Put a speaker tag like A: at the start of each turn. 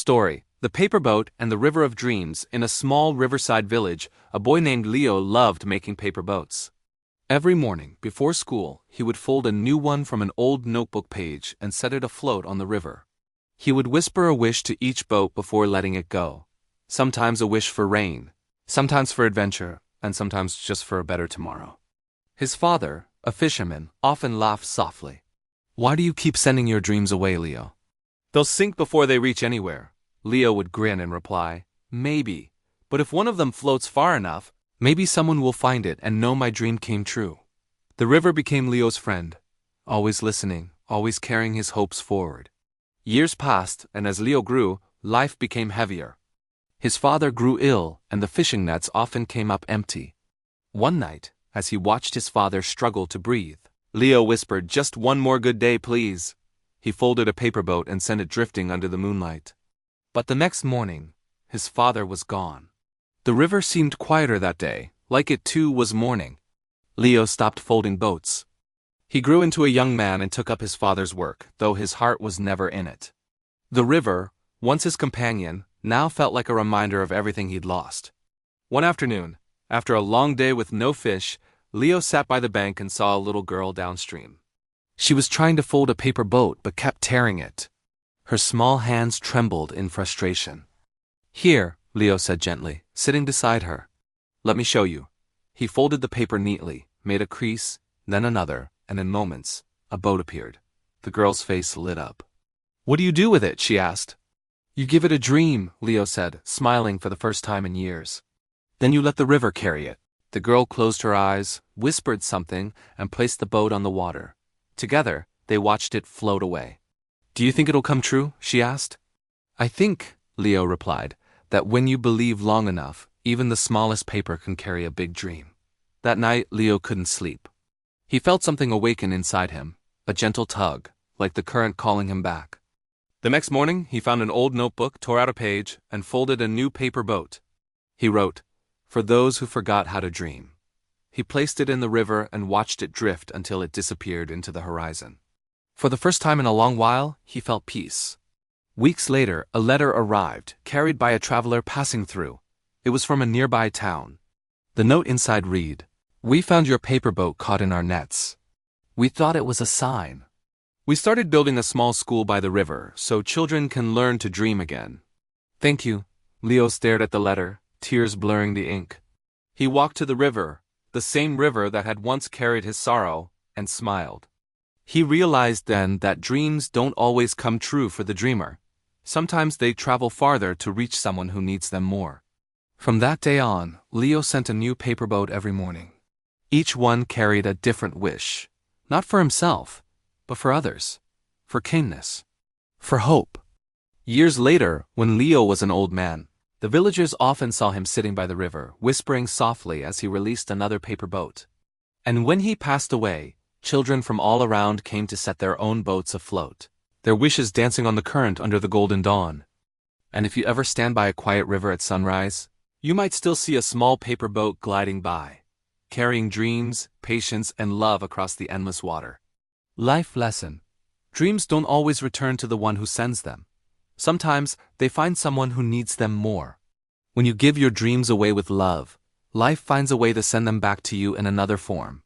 A: story, The Paper Boat and the River of Dreams. In a small riverside village, a boy named Leo loved making paper boats. Every morning, before school, he would fold a new one from an old notebook page and set it afloat on the river. He would whisper a wish to each boat before letting it go. Sometimes a wish for rain, sometimes for adventure, and sometimes just for a better tomorrow. His father, a fisherman, often laughed softly. "Why do you keep sending your dreams away, Leo? They'll sink before they reach anywhere." Leo would grin and reply, "Maybe, but if one of them floats far enough, maybe someone will find it and know my dream came true." The river became Leo's friend, always listening, always carrying his hopes forward. Years passed, and as Leo grew, life became heavier. His father grew ill, and the fishing nets often came up empty. One night, as he watched his father struggle to breathe, Leo whispered, "Just one more good day, please." He folded a paper boat and sent it drifting under the moonlight. But the next morning, his father was gone. The river seemed quieter that day, like it too was mourning. Leo stopped folding boats. He grew into a young man and took up his father's work, though his heart was never in it. The river, once his companion, now felt like a reminder of everything he'd lost. One afternoon, after a long day with no fish, Leo sat by the bank and saw a little girl downstream. She was trying to fold a paper boat but kept tearing it. Her small hands trembled in frustration. "Here," Leo said gently, sitting beside her. "Let me show you." He folded the paper neatly, made a crease, then another, and in moments, a boat appeared. The girl's face lit up. "What do you do with it?" she asked. "You give it a dream," Leo said, smiling for the first time in years. "Then you let the river carry it." The girl closed her eyes, whispered something, and placed the boat on the water. Together, they watched it float away. "Do you think it'll come true?" she asked. "I think," Leo replied, "that when you believe long enough, even the smallest paper can carry a big dream." That night, Leo couldn't sleep. He felt something awaken inside him, a gentle tug, like the current calling him back. The next morning, he found an old notebook, tore out a page, and folded a new paper boat. He wrote, "For those who forgot how to dream." He placed it in the river and watched it drift until it disappeared into the horizon. For the first time in a long while, he felt peace. Weeks later, a letter arrived, carried by a traveler passing through. It was from a nearby town. The note inside read, "We found your paper boat caught in our nets. We thought it was a sign. We started building a small school by the river so children can learn to dream again. Thank you." Leo stared at the letter, tears blurring the ink. He walked to the river, the same river that had once carried his sorrow, and smiled. He realized then that dreams don't always come true for the dreamer. Sometimes they travel farther to reach someone who needs them more. From that day on, Leo sent a new paper boat every morning. Each one carried a different wish, not for himself, but for others, for kindness, for hope. Years later, when Leo was an old man, the villagers often saw him sitting by the river, whispering softly as he released another paper boat. And when he passed away, children from all around came to set their own boats afloat, their wishes dancing on the current under the golden dawn. And if you ever stand by a quiet river at sunrise, you might still see a small paper boat gliding by, carrying dreams, patience, and love across the endless water. Life lesson. Dreams don't always return to the one who sends them. Sometimes they find someone who needs them more. When you give your dreams away with love, life finds a way to send them back to you in another form.